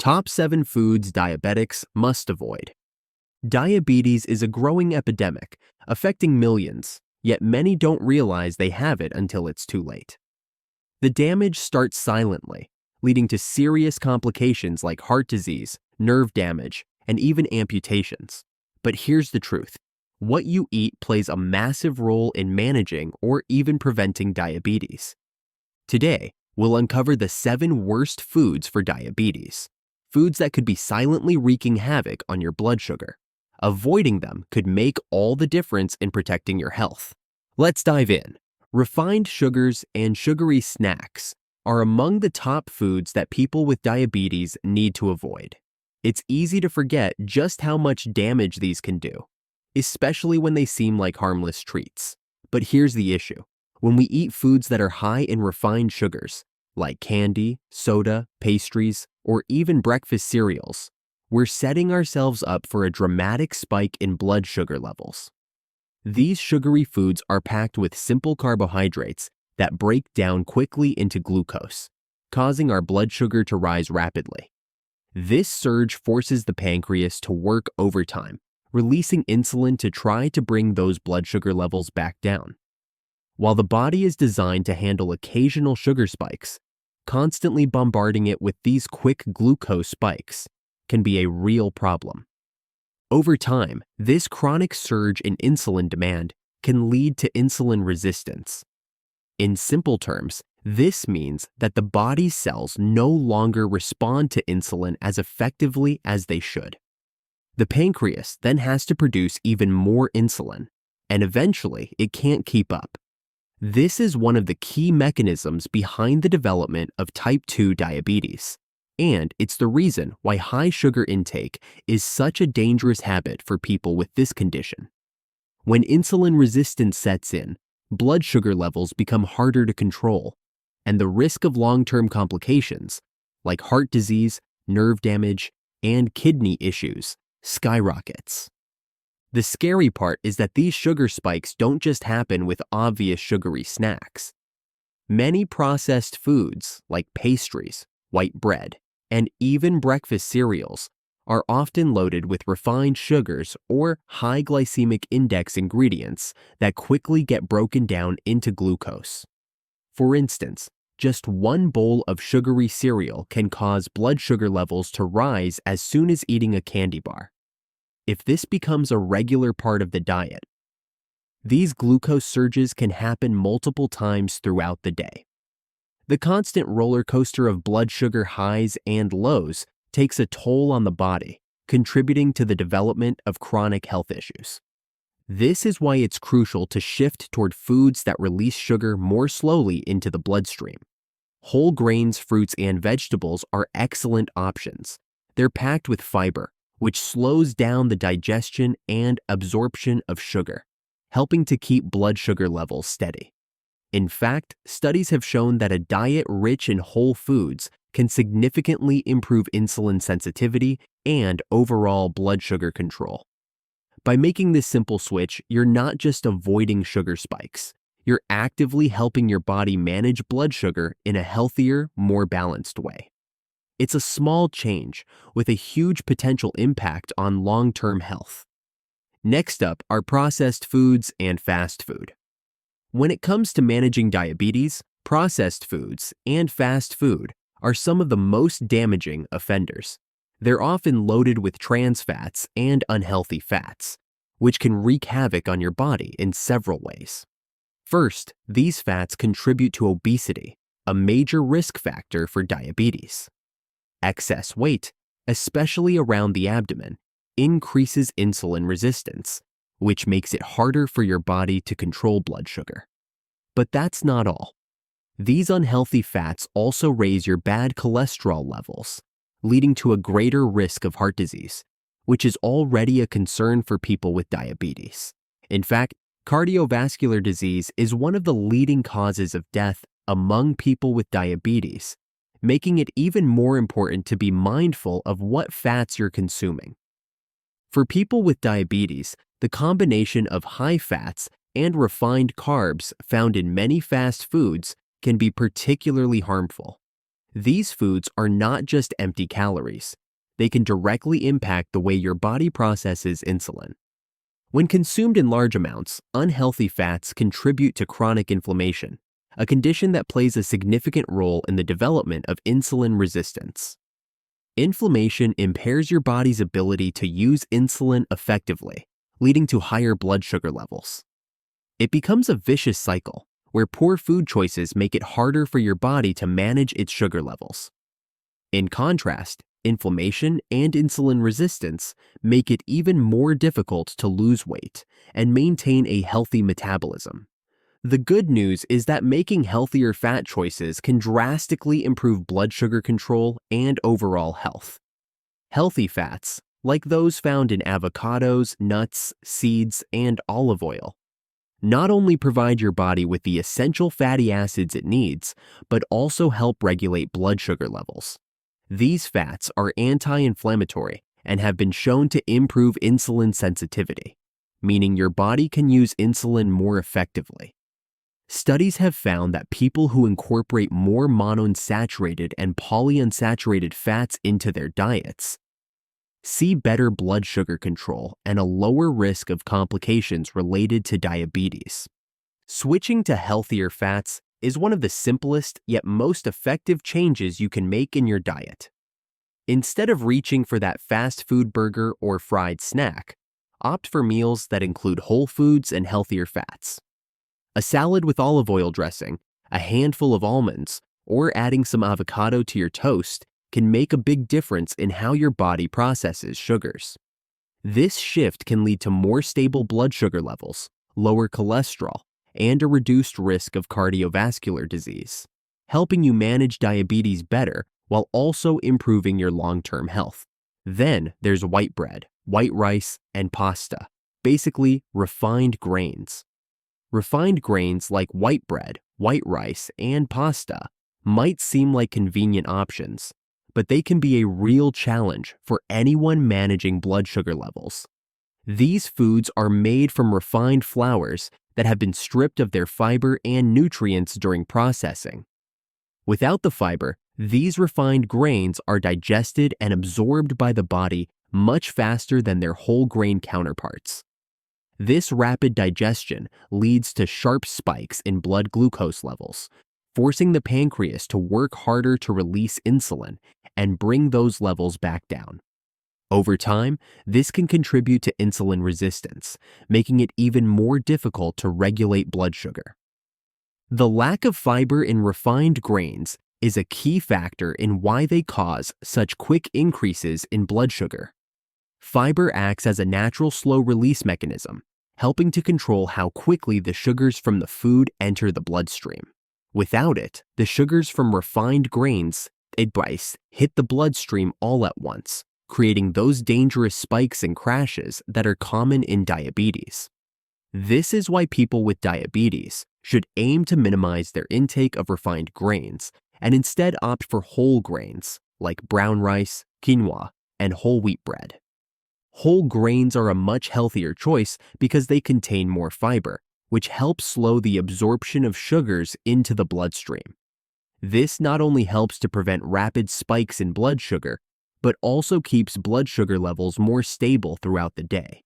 Top 7 foods diabetics must avoid. Diabetes is a growing epidemic, affecting millions, yet many don't realize they have it until it's too late. The damage starts silently, leading to serious complications like heart disease, nerve damage, and even amputations. But here's the truth. What you eat plays a massive role in managing or even preventing diabetes. Today, we'll uncover the 7 worst foods for diabetes. Foods that could be silently wreaking havoc on your blood sugar. Avoiding them could make all the difference in protecting your health. Let's dive in. Refined sugars and sugary snacks are among the top foods that people with diabetes need to avoid. It's easy to forget just how much damage these can do, especially when they seem like harmless treats. But here's the issue. When we eat foods that are high in refined sugars, like candy, soda, pastries, or even breakfast cereals, we're setting ourselves up for a dramatic spike in blood sugar levels. These sugary foods are packed with simple carbohydrates that break down quickly into glucose, causing our blood sugar to rise rapidly. This surge forces the pancreas to work overtime, releasing insulin to try to bring those blood sugar levels back down. While the body is designed to handle occasional sugar spikes, constantly bombarding it with these quick glucose spikes can be a real problem. Over time, this chronic surge in insulin demand can lead to insulin resistance. In simple terms, this means that the body's cells no longer respond to insulin as effectively as they should. The pancreas then has to produce even more insulin, and eventually it can't keep up. This is one of the key mechanisms behind the development of type 2 diabetes. And it's the reason why high sugar intake is such a dangerous habit for people with this condition. When insulin resistance sets in, blood sugar levels become harder to control, and the risk of long-term complications, like heart disease, nerve damage, and kidney issues, skyrockets. The scary part is that these sugar spikes don't just happen with obvious sugary snacks. Many processed foods, like pastries, white bread, and even breakfast cereals are often loaded with refined sugars or high glycemic index ingredients that quickly get broken down into glucose. For instance, just one bowl of sugary cereal can cause blood sugar levels to rise as soon as eating a candy bar. If this becomes a regular part of the diet, these glucose surges can happen multiple times throughout the day. The constant roller coaster of blood sugar highs and lows takes a toll on the body, contributing to the development of chronic health issues. This is why it's crucial to shift toward foods that release sugar more slowly into the bloodstream. Whole grains, fruits, and vegetables are excellent options. They're packed with fiber, which slows down the digestion and absorption of sugar, helping to keep blood sugar levels steady. In fact, studies have shown that a diet rich in whole foods can significantly improve insulin sensitivity and overall blood sugar control. By making this simple switch, you're not just avoiding sugar spikes, you're actively helping your body manage blood sugar in a healthier, more balanced way. It's a small change with a huge potential impact on long-term health. Next up are processed foods and fast food. When it comes to managing diabetes, processed foods and fast food are some of the most damaging offenders. They're often loaded with trans fats and unhealthy fats, which can wreak havoc on your body in several ways. First, these fats contribute to obesity, a major risk factor for diabetes. Excess weight, especially around the abdomen, increases insulin resistance, which makes it harder for your body to control blood sugar. But that's not all. These unhealthy fats also raise your bad cholesterol levels, leading to a greater risk of heart disease, which is already a concern for people with diabetes. In fact, cardiovascular disease is one of the leading causes of death among people with diabetes, making it even more important to be mindful of what fats you're consuming. For people with diabetes, the combination of high fats and refined carbs found in many fast foods can be particularly harmful. These foods are not just empty calories. They can directly impact the way your body processes insulin. When consumed in large amounts, unhealthy fats contribute to chronic inflammation, a condition that plays a significant role in the development of insulin resistance. Inflammation impairs your body's ability to use insulin effectively, leading to higher blood sugar levels. It becomes a vicious cycle where poor food choices make it harder for your body to manage its sugar levels. In contrast, inflammation and insulin resistance make it even more difficult to lose weight and maintain a healthy metabolism. The good news is that making healthier fat choices can drastically improve blood sugar control and overall health. Healthy fats, like those found in avocados, nuts, seeds, and olive oil, not only provide your body with the essential fatty acids it needs, but also help regulate blood sugar levels. These fats are anti-inflammatory and have been shown to improve insulin sensitivity, meaning your body can use insulin more effectively. Studies have found that people who incorporate more monounsaturated and polyunsaturated fats into their diets see better blood sugar control and a lower risk of complications related to diabetes. Switching to healthier fats is one of the simplest yet most effective changes you can make in your diet. Instead of reaching for that fast food burger or fried snack, opt for meals that include whole foods and healthier fats. A salad with olive oil dressing, a handful of almonds, or adding some avocado to your toast can make a big difference in how your body processes sugars. This shift can lead to more stable blood sugar levels, lower cholesterol, and a reduced risk of cardiovascular disease, helping you manage diabetes better while also improving your long-term health. Then there's white bread, white rice, and pasta, basically refined grains. Refined grains like white bread, white rice, and pasta might seem like convenient options, but they can be a real challenge for anyone managing blood sugar levels. These foods are made from refined flours that have been stripped of their fiber and nutrients during processing. Without the fiber, these refined grains are digested and absorbed by the body much faster than their whole grain counterparts. This rapid digestion leads to sharp spikes in blood glucose levels, forcing the pancreas to work harder to release insulin and bring those levels back down. Over time, this can contribute to insulin resistance, making it even more difficult to regulate blood sugar. The lack of fiber in refined grains is a key factor in why they cause such quick increases in blood sugar. Fiber acts as a natural slow-release mechanism, helping to control how quickly the sugars from the food enter the bloodstream. Without it, the sugars from refined grains hit the bloodstream all at once, creating those dangerous spikes and crashes that are common in diabetes. This is why people with diabetes should aim to minimize their intake of refined grains and instead opt for whole grains like brown rice, quinoa, and whole wheat bread. Whole grains are a much healthier choice because they contain more fiber, which helps slow the absorption of sugars into the bloodstream. This not only helps to prevent rapid spikes in blood sugar, but also keeps blood sugar levels more stable throughout the day.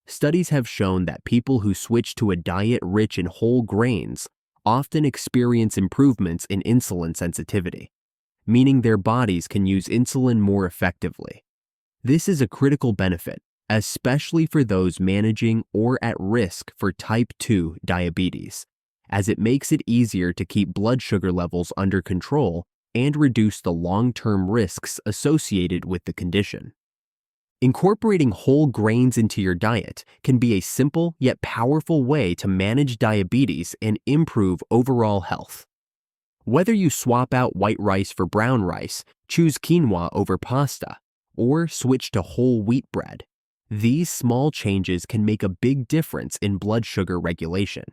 Studies have shown that people who switch to a diet rich in whole grains often experience improvements in insulin sensitivity, meaning their bodies can use insulin more effectively. This is a critical benefit, especially for those managing or at risk for type 2 diabetes, as it makes it easier to keep blood sugar levels under control and reduce the long-term risks associated with the condition. Incorporating whole grains into your diet can be a simple yet powerful way to manage diabetes and improve overall health. Whether you swap out white rice for brown rice, choose quinoa over pasta, or switch to whole wheat bread, these small changes can make a big difference in blood sugar regulation.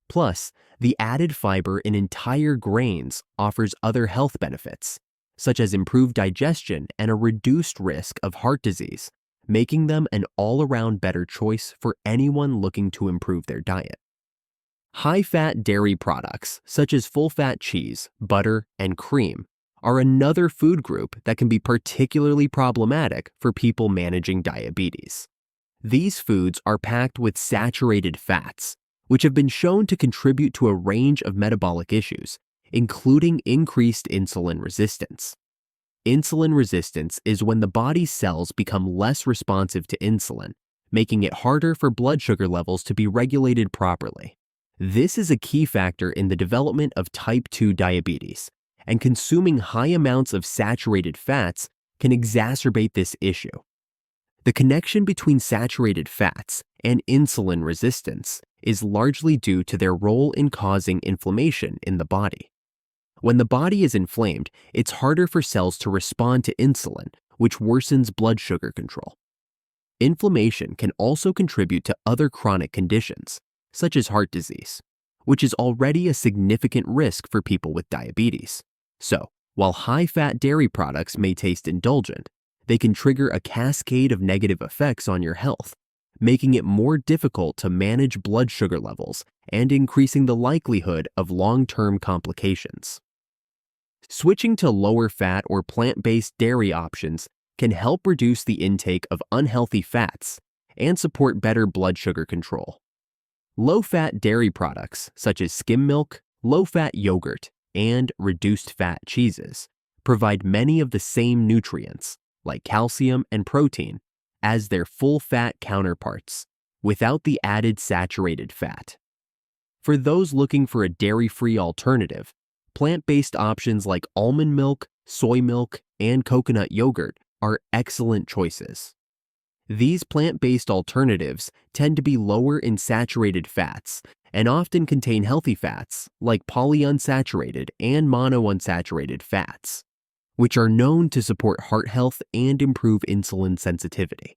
Plus, the added fiber in entire grains offers other health benefits, such as improved digestion and a reduced risk of heart disease, making them an all-around better choice for anyone looking to improve their diet. High-fat dairy products, such as full-fat cheese, butter, and cream, are another food group that can be particularly problematic for people managing diabetes. These foods are packed with saturated fats, which have been shown to contribute to a range of metabolic issues, including increased insulin resistance. Insulin resistance is when the body's cells become less responsive to insulin, making it harder for blood sugar levels to be regulated properly. This is a key factor in the development of type 2 diabetes, and consuming high amounts of saturated fats can exacerbate this issue. The connection between saturated fats and insulin resistance is largely due to their role in causing inflammation in the body. When the body is inflamed, it's harder for cells to respond to insulin, which worsens blood sugar control. Inflammation can also contribute to other chronic conditions, such as heart disease, which is already a significant risk for people with diabetes. So, while high-fat dairy products may taste indulgent, they can trigger a cascade of negative effects on your health, making it more difficult to manage blood sugar levels and increasing the likelihood of long-term complications. Switching to lower-fat or plant-based dairy options can help reduce the intake of unhealthy fats and support better blood sugar control. Low-fat dairy products such as skim milk, low-fat yogurt, and reduced-fat cheeses provide many of the same nutrients, like calcium and protein, as their full-fat counterparts, without the added saturated fat. For those looking for a dairy-free alternative, plant-based options like almond milk, soy milk, and coconut yogurt are excellent choices. These plant-based alternatives tend to be lower in saturated fats and often contain healthy fats like polyunsaturated and monounsaturated fats, which are known to support heart health and improve insulin sensitivity.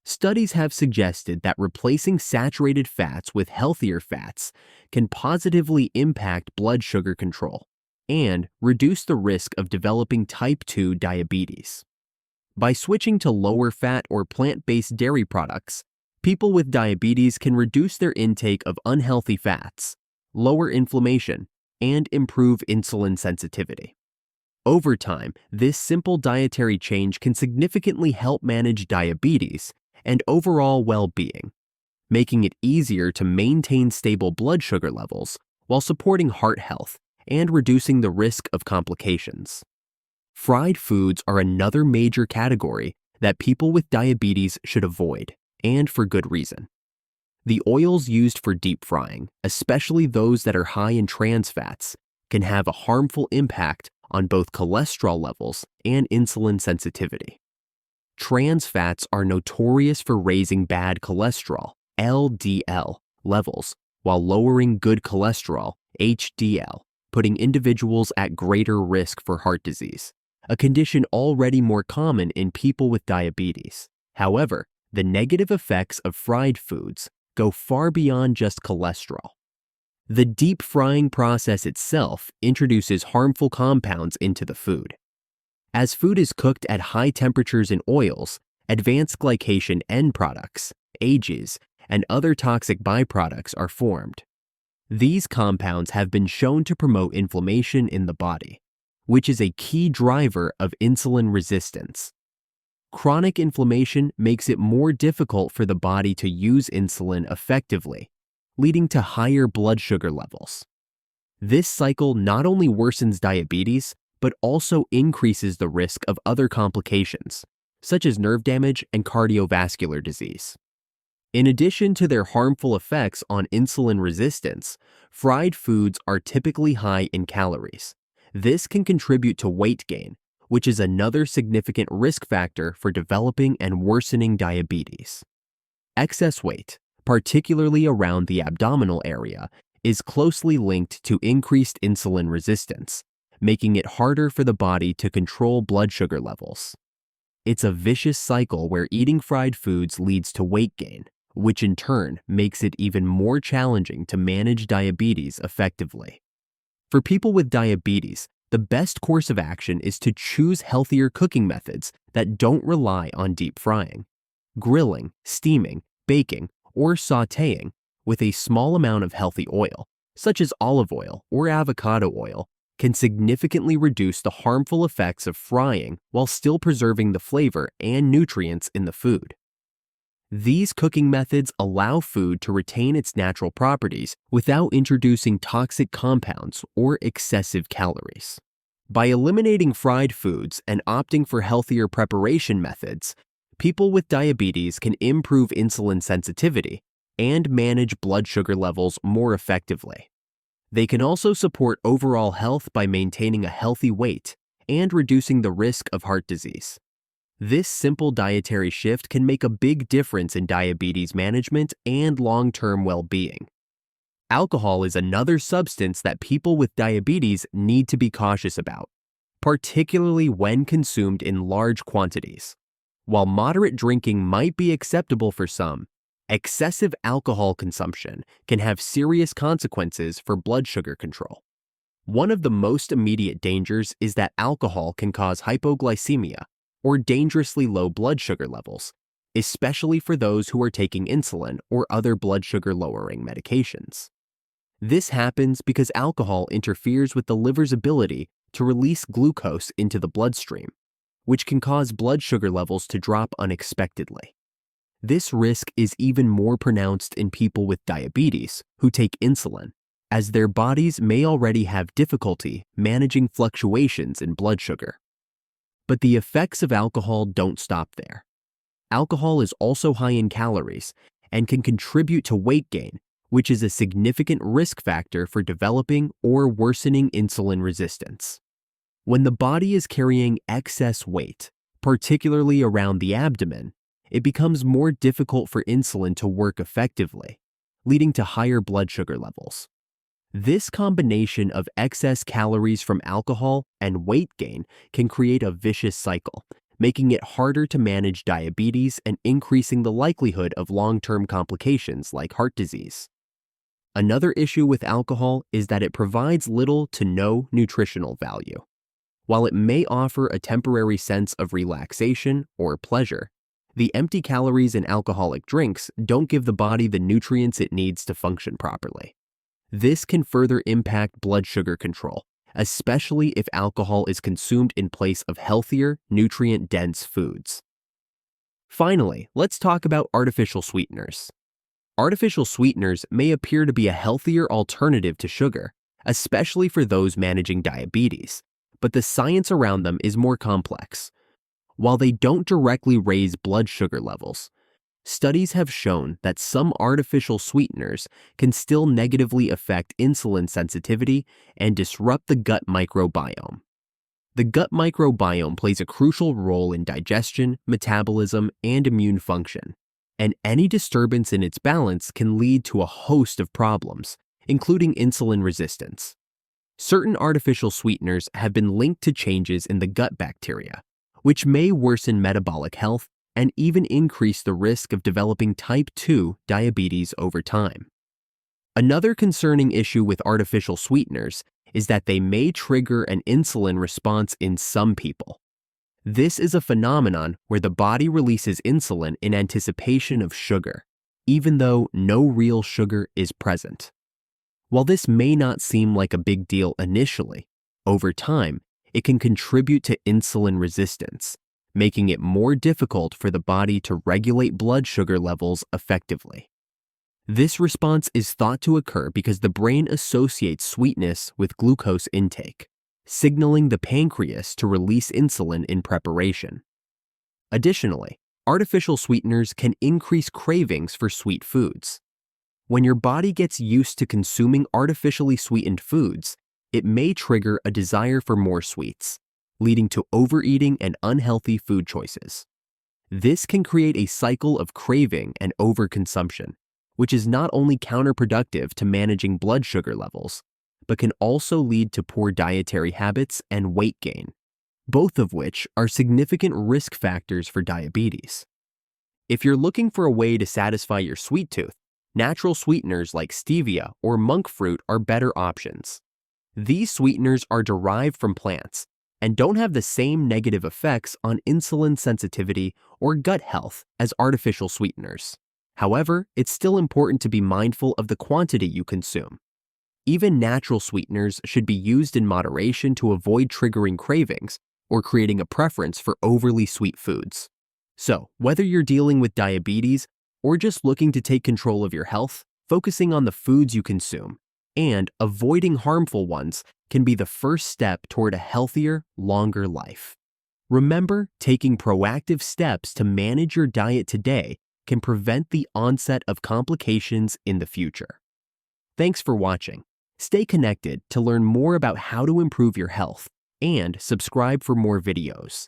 Studies have suggested that replacing saturated fats with healthier fats can positively impact blood sugar control and reduce the risk of developing type 2 diabetes. By switching to lower-fat or plant-based dairy products, people with diabetes can reduce their intake of unhealthy fats, lower inflammation, and improve insulin sensitivity. Over time, this simple dietary change can significantly help manage diabetes and overall well-being, making it easier to maintain stable blood sugar levels while supporting heart health and reducing the risk of complications. Fried foods are another major category that people with diabetes should avoid, and for good reason. The oils used for deep frying, especially those that are high in trans fats, can have a harmful impact on both cholesterol levels and insulin sensitivity. Trans fats are notorious for raising bad cholesterol, LDL, levels, while lowering good cholesterol, HDL, putting individuals at greater risk for heart disease, a condition already more common in people with diabetes. However, the negative effects of fried foods go far beyond just cholesterol. The deep frying process itself introduces harmful compounds into the food. As food is cooked at high temperatures in oils, advanced glycation end products, AGEs, and other toxic byproducts are formed. These compounds have been shown to promote inflammation in the body, which is a key driver of insulin resistance. Chronic inflammation makes it more difficult for the body to use insulin effectively, leading to higher blood sugar levels. This cycle not only worsens diabetes, but also increases the risk of other complications, such as nerve damage and cardiovascular disease. In addition to their harmful effects on insulin resistance, fried foods are typically high in calories. This can contribute to weight gain, which is another significant risk factor for developing and worsening diabetes. Excess weight, particularly around the abdominal area, is closely linked to increased insulin resistance, making it harder for the body to control blood sugar levels. It's a vicious cycle where eating fried foods leads to weight gain, which in turn makes it even more challenging to manage diabetes effectively. For people with diabetes, the best course of action is to choose healthier cooking methods that don't rely on deep frying. Grilling, steaming, baking, or sautéing with a small amount of healthy oil, such as olive oil or avocado oil, can significantly reduce the harmful effects of frying while still preserving the flavor and nutrients in the food. These cooking methods allow food to retain its natural properties without introducing toxic compounds or excessive calories. By eliminating fried foods and opting for healthier preparation methods, people with diabetes can improve insulin sensitivity and manage blood sugar levels more effectively. They can also support overall health by maintaining a healthy weight and reducing the risk of heart disease. This simple dietary shift can make a big difference in diabetes management and long-term well-being. Alcohol is another substance that people with diabetes need to be cautious about, particularly when consumed in large quantities. While moderate drinking might be acceptable for some, excessive alcohol consumption can have serious consequences for blood sugar control. One of the most immediate dangers is that alcohol can cause hypoglycemia, or dangerously low blood sugar levels, especially for those who are taking insulin or other blood sugar lowering medications. This happens because alcohol interferes with the liver's ability to release glucose into the bloodstream, which can cause blood sugar levels to drop unexpectedly. This risk is even more pronounced in people with diabetes who take insulin, as their bodies may already have difficulty managing fluctuations in blood sugar. But the effects of alcohol don't stop there. Alcohol is also high in calories and can contribute to weight gain, which is a significant risk factor for developing or worsening insulin resistance. When the body is carrying excess weight, particularly around the abdomen, it becomes more difficult for insulin to work effectively, leading to higher blood sugar levels. This combination of excess calories from alcohol and weight gain can create a vicious cycle, making it harder to manage diabetes and increasing the likelihood of long-term complications like heart disease. Another issue with alcohol is that it provides little to no nutritional value. While it may offer a temporary sense of relaxation or pleasure, the empty calories in alcoholic drinks don't give the body the nutrients it needs to function properly. This can further impact blood sugar control, especially if alcohol is consumed in place of healthier, nutrient-dense foods. Finally, let's talk about artificial sweeteners. Artificial sweeteners may appear to be a healthier alternative to sugar, especially for those managing diabetes, but the science around them is more complex. While they don't directly raise blood sugar levels, studies have shown that some artificial sweeteners can still negatively affect insulin sensitivity and disrupt the gut microbiome. The gut microbiome plays a crucial role in digestion, metabolism, and immune function, and any disturbance in its balance can lead to a host of problems, including insulin resistance. Certain artificial sweeteners have been linked to changes in the gut bacteria, which may worsen metabolic health and even increase the risk of developing type 2 diabetes over time. Another concerning issue with artificial sweeteners is that they may trigger an insulin response in some people. This is a phenomenon where the body releases insulin in anticipation of sugar, even though no real sugar is present. While this may not seem like a big deal initially, over time, it can contribute to insulin resistance, making it more difficult for the body to regulate blood sugar levels effectively. This response is thought to occur because the brain associates sweetness with glucose intake, signaling the pancreas to release insulin in preparation. Additionally, artificial sweeteners can increase cravings for sweet foods. When your body gets used to consuming artificially sweetened foods, it may trigger a desire for more sweets, leading to overeating and unhealthy food choices. This can create a cycle of craving and overconsumption, which is not only counterproductive to managing blood sugar levels, but can also lead to poor dietary habits and weight gain, both of which are significant risk factors for diabetes. If you're looking for a way to satisfy your sweet tooth, natural sweeteners like stevia or monk fruit are better options. These sweeteners are derived from plants and don't have the same negative effects on insulin sensitivity or gut health as artificial sweeteners. However, it's still important to be mindful of the quantity you consume. Even natural sweeteners should be used in moderation to avoid triggering cravings or creating a preference for overly sweet foods. So, whether you're dealing with diabetes or just looking to take control of your health, focusing on the foods you consume and avoiding harmful ones can be the first step toward a healthier, longer life. Remember, taking proactive steps to manage your diet today can prevent the onset of complications in the future. Thanks for watching. Stay connected to learn more about how to improve your health and subscribe for more videos.